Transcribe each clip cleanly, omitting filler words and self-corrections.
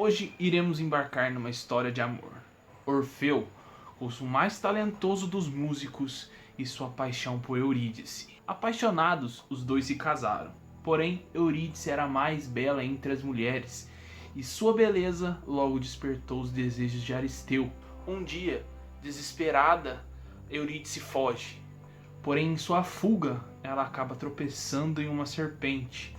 Hoje iremos embarcar numa história de amor. Orfeu, o mais talentoso dos músicos, e sua paixão por Eurídice. Apaixonados, os dois se casaram. Porém, Eurídice era a mais bela entre as mulheres, e sua beleza logo despertou os desejos de Aristeu. Um dia, desesperada, Eurídice foge. Porém, em sua fuga, ela acaba tropeçando em uma serpente,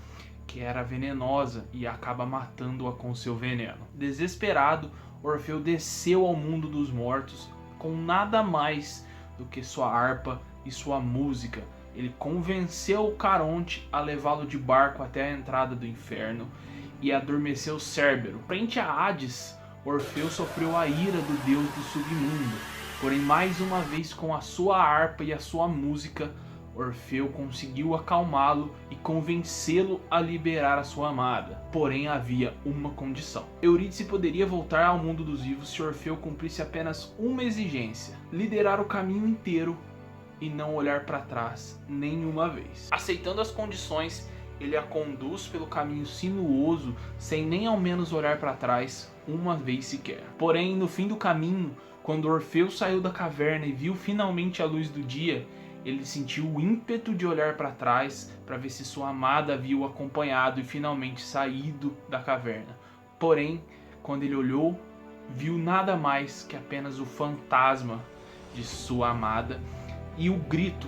que era venenosa, e acaba matando-a com seu veneno. Desesperado, Orfeu desceu ao mundo dos mortos com nada mais do que sua harpa e sua música. Ele convenceu o Caronte a levá-lo de barco até a entrada do inferno e adormeceu Cérbero. Frente a Hades, Orfeu sofreu a ira do deus do submundo. Porém, mais uma vez, com a sua harpa e a sua música, Orfeu conseguiu acalmá-lo e convencê-lo a liberar a sua amada. Porém, havia uma condição. Eurídice poderia voltar ao mundo dos vivos se Orfeu cumprisse apenas uma exigência: liderar o caminho inteiro e não olhar para trás nenhuma vez. Aceitando as condições, ele a conduz pelo caminho sinuoso sem nem ao menos olhar para trás uma vez sequer. Porém, no fim do caminho, quando Orfeu saiu da caverna e viu finalmente a luz do dia, ele sentiu o ímpeto de olhar para trás para ver se sua amada havia o acompanhado e finalmente saído da caverna. Porém, quando ele olhou, viu nada mais que apenas o fantasma de sua amada e o grito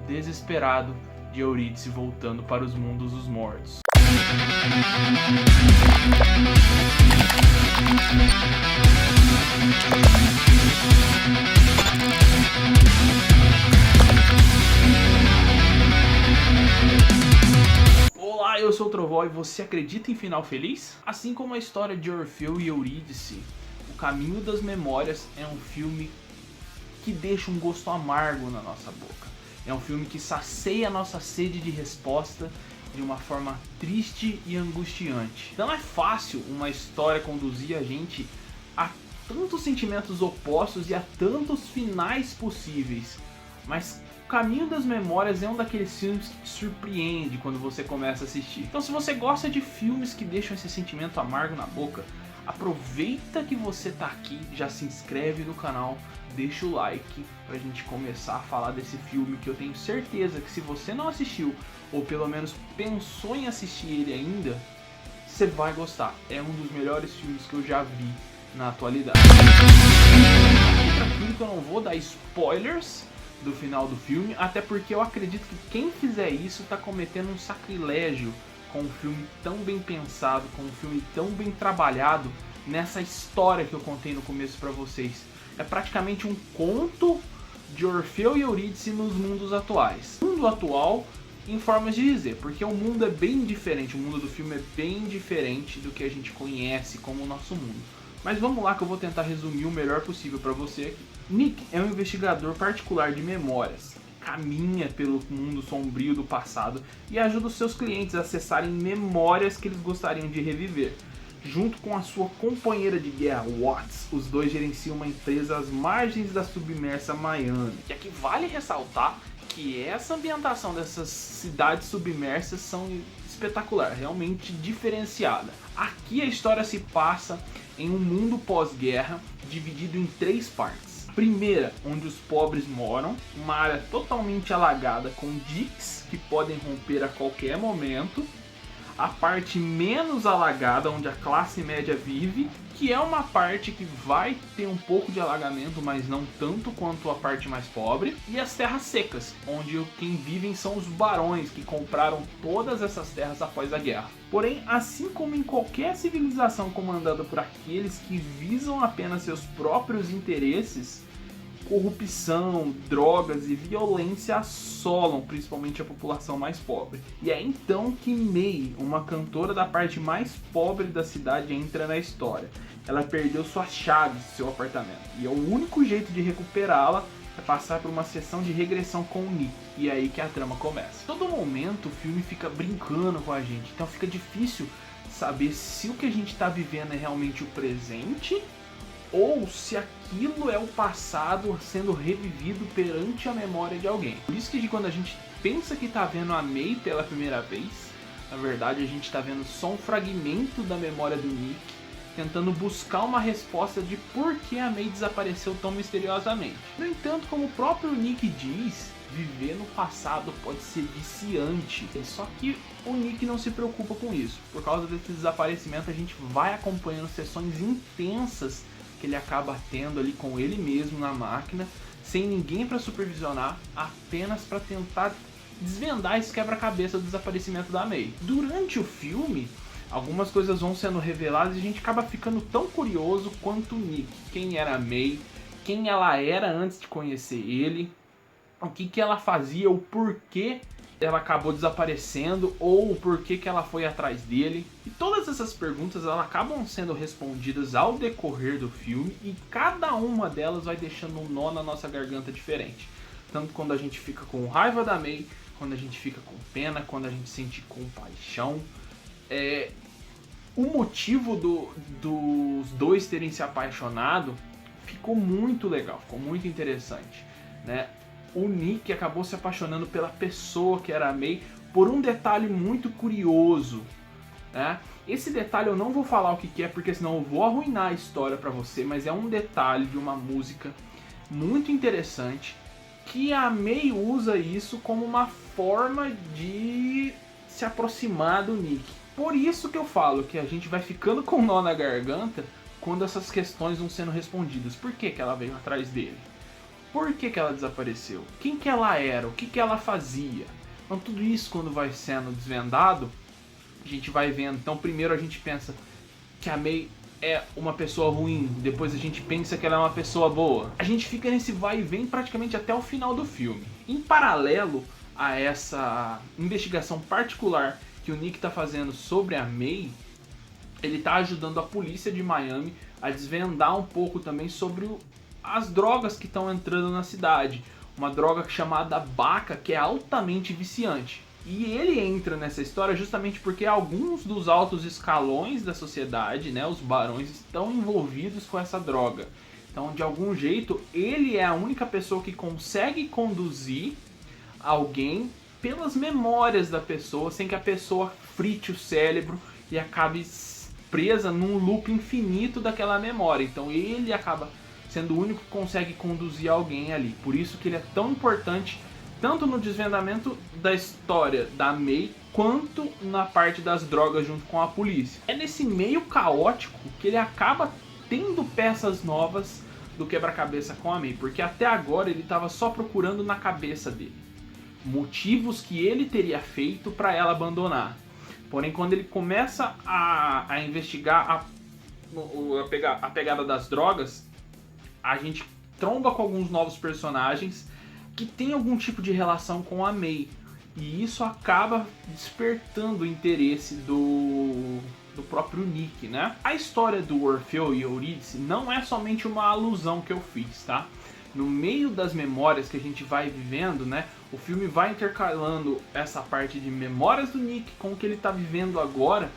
desesperado de Eurídice voltando para os mundos dos mortos. Olá, eu sou o Trovó e você acredita em final feliz? Assim como a história de Orfeu e Eurídice, O Caminho das Memórias é um filme que deixa um gosto amargo na nossa boca. É um filme que sacia a nossa sede de resposta de uma forma triste e angustiante. Não é fácil uma história conduzir a gente a tantos sentimentos opostos e a tantos finais possíveis, mas O Caminho das Memórias é um daqueles filmes que te surpreende quando você começa a assistir. Então, se você gosta de filmes que deixam esse sentimento amargo na boca, aproveita que você tá aqui, já se inscreve no canal, deixa o like pra gente começar a falar desse filme que eu tenho certeza que se você não assistiu, ou pelo menos pensou em assistir ele ainda, você vai gostar. É um dos melhores filmes que eu já vi na atualidade. Fique tranquilo que eu não vou dar spoilers do final do filme, até porque eu acredito que quem fizer isso tá cometendo um sacrilégio com um filme tão bem pensado, com um filme tão bem trabalhado nessa história que eu contei no começo pra vocês. É praticamente um conto de Orfeu e Eurídice nos mundos atuais. Mundo atual em formas de dizer, porque o mundo é bem diferente, o mundo do filme é bem diferente do que a gente conhece como o nosso mundo. Mas vamos lá que eu vou tentar resumir o melhor possível pra você aqui. Nick é um investigador particular de memórias. Caminha pelo mundo sombrio do passado e ajuda os seus clientes a acessarem memórias que eles gostariam de reviver. Junto com a sua companheira de guerra, Watts, os dois gerenciam uma empresa às margens da submersa Miami. E aqui vale ressaltar que essa ambientação dessas cidades submersas são espetacular, realmente diferenciada. Aqui a história se passa em um mundo pós-guerra dividido em 3 partes. Primeira, onde os pobres moram, uma área totalmente alagada com diques que podem romper a qualquer momento. A parte menos alagada, onde a classe média vive, que é uma parte que vai ter um pouco de alagamento, mas não tanto quanto a parte mais pobre. E as terras secas, onde quem vivem são os barões, que compraram todas essas terras após a guerra. Porém, assim como em qualquer civilização comandada por aqueles que visam apenas seus próprios interesses, corrupção, drogas e violência assolam principalmente a população mais pobre. E é então que May, uma cantora da parte mais pobre da cidade, entra na história. Ela perdeu suas chaves de seu apartamento, e o único jeito de recuperá-la é passar por uma sessão de regressão com o Nick. E é aí que a trama começa. Todo momento o filme fica brincando com a gente, então fica difícil saber se o que a gente está vivendo é realmente o presente ou se aquilo é o passado sendo revivido perante a memória de alguém. Por isso que quando a gente pensa que está vendo a May pela primeira vez, na verdade a gente está vendo só um fragmento da memória do Nick tentando buscar uma resposta de por que a May desapareceu tão misteriosamente. No entanto, como o próprio Nick diz, viver no passado pode ser viciante, só que o Nick não se preocupa com isso. Por causa desse desaparecimento, a gente vai acompanhando sessões intensas que ele acaba tendo ali com ele mesmo na máquina, sem ninguém para supervisionar, apenas para tentar desvendar esse quebra-cabeça do desaparecimento da May. Durante o filme, algumas coisas vão sendo reveladas e a gente acaba ficando tão curioso quanto o Nick. Quem era a May, quem ela era antes de conhecer ele, o que ela fazia, o porquê ela acabou desaparecendo ou o porquê que ela foi atrás dele. E todas essas perguntas elas acabam sendo respondidas ao decorrer do filme e cada uma delas vai deixando um nó na nossa garganta diferente. Tanto quando a gente fica com raiva da May, quando a gente fica com pena, quando a gente sente compaixão. O motivo dos dois terem se apaixonado ficou muito legal, ficou muito interessante, né? O Nick acabou se apaixonando pela pessoa que era a May por um detalhe muito curioso, né? Esse detalhe eu não vou falar o que é, porque senão eu vou arruinar a história pra você, mas é um detalhe de uma música muito interessante que a May usa isso como uma forma de se aproximar do Nick. Por isso que eu falo que a gente vai ficando com nó na garganta quando essas questões vão sendo respondidas. Por que ela veio atrás dele? Por que ela desapareceu? Quem que ela era? O que ela fazia? Então tudo isso, quando vai sendo desvendado, a gente vai vendo. Então primeiro a gente pensa que a May é uma pessoa ruim, depois a gente pensa que ela é uma pessoa boa. A gente fica nesse vai e vem praticamente até o final do filme. Em paralelo a essa investigação particular que o Nick está fazendo sobre a May, ele está ajudando a polícia de Miami a desvendar um pouco também sobre as drogas que estão entrando na cidade. Uma droga chamada Baca, que é altamente viciante. E ele entra nessa história justamente porque alguns dos altos escalões da sociedade, né, os barões, estão envolvidos com essa droga. Então, de algum jeito, ele é a única pessoa que consegue conduzir alguém pelas memórias da pessoa, sem que a pessoa frite o cérebro e acabe presa num loop infinito daquela memória. Então, ele acaba sendo o único que consegue conduzir alguém ali. Por isso que ele é tão importante, tanto no desvendamento da história da May, quanto na parte das drogas junto com a polícia. É nesse meio caótico que ele acaba tendo peças novas do quebra-cabeça com a May, porque até agora ele estava só procurando na cabeça dele motivos que ele teria feito para ela abandonar. Porém, quando ele começa a investigar a pegada das drogas, a gente tromba com alguns novos personagens que tem algum tipo de relação com a May. E isso acaba despertando o interesse do próprio Nick, né? A história do Orfeu e Eurídice não é somente uma alusão que eu fiz, tá? No meio das memórias que a gente vai vivendo, né? O filme vai intercalando essa parte de memórias do Nick com o que ele tá vivendo agora.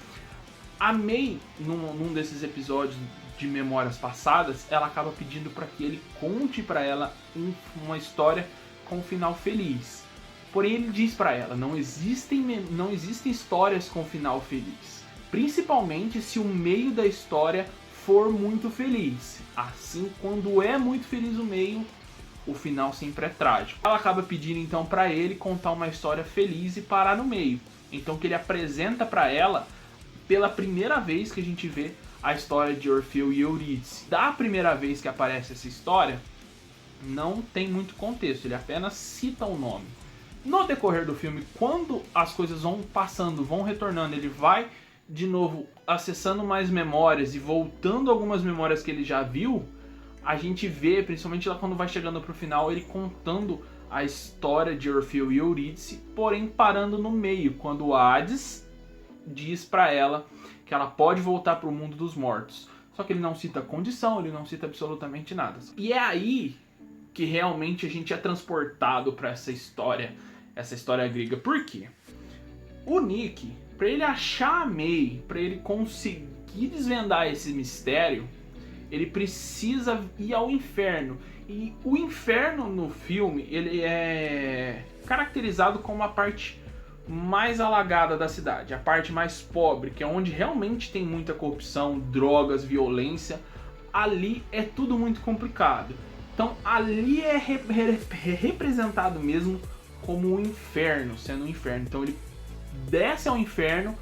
A May, num desses episódios de memórias passadas, ela acaba pedindo para que ele conte para ela uma história com um final feliz. Porém, ele diz para ela, não existem histórias com final feliz. Principalmente se o meio da história for muito feliz. Assim, quando é muito feliz o meio, o final sempre é trágico. Ela acaba pedindo então para ele contar uma história feliz e parar no meio. Então que ele apresenta para ela pela primeira vez que a gente vê a história de Orfeu e Eurídice. Da primeira vez que aparece essa história, não tem muito contexto, ele apenas cita o nome. No decorrer do filme, quando as coisas vão passando, vão retornando, ele vai de novo acessando mais memórias e voltando algumas memórias que ele já viu, a gente vê, principalmente lá quando vai chegando pro final, ele contando a história de Orfeu e Eurídice, porém parando no meio, quando Hades diz pra ela que ela pode voltar pro mundo dos mortos. Só que ele não cita condição, ele não cita absolutamente nada. E é aí que realmente a gente é transportado pra essa história grega. Por quê? O Nick, pra ele achar a May, pra ele conseguir desvendar esse mistério, ele precisa ir ao inferno. E o inferno no filme, ele é caracterizado como uma parte mais alagada da cidade, a parte mais pobre, que é onde realmente tem muita corrupção, drogas, violência, ali é tudo muito complicado. Então ali é representado mesmo como um inferno, sendo um inferno. Então ele desce ao inferno,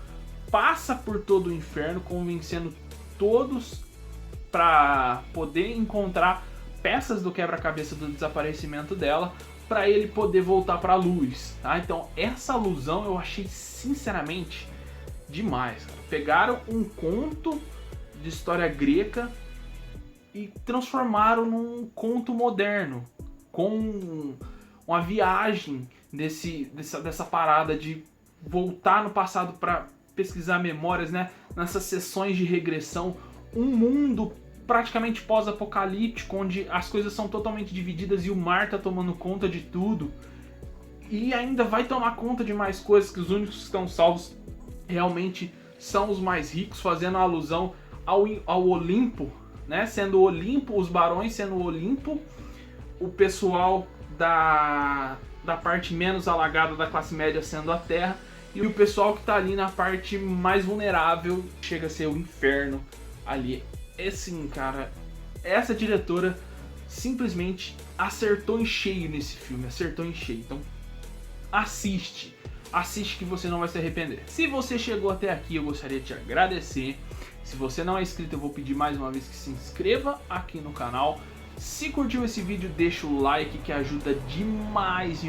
passa por todo o inferno, convencendo todos para poder encontrar peças do quebra-cabeça do desaparecimento dela, para ele poder voltar para a luz, tá? Então essa alusão eu achei sinceramente demais, cara. Pegaram um conto de história grega e transformaram num conto moderno, com uma viagem dessa parada de voltar no passado para pesquisar memórias, né? Nessas sessões de regressão, um mundo praticamente pós-apocalíptico, onde as coisas são totalmente divididas e o mar tá tomando conta de tudo. E ainda vai tomar conta de mais coisas, que os únicos que estão salvos realmente são os mais ricos, fazendo alusão ao Olimpo, né? Sendo o Olimpo, os barões sendo o Olimpo, o pessoal da parte menos alagada da classe média sendo a Terra, e o pessoal que tá ali na parte mais vulnerável chega a ser o inferno ali. Assim, cara, essa diretora simplesmente acertou em cheio nesse filme, acertou em cheio. Então assiste que você não vai se arrepender. Se você chegou até aqui, eu gostaria de te agradecer. Se você não é inscrito, eu vou pedir mais uma vez que se inscreva aqui no canal. Se curtiu esse vídeo, deixa o like, que ajuda demais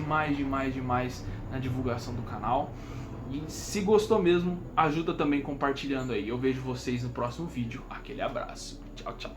na divulgação do canal. E se gostou mesmo, ajuda também compartilhando aí. Eu vejo vocês no próximo vídeo. Aquele abraço. Tchau, tchau.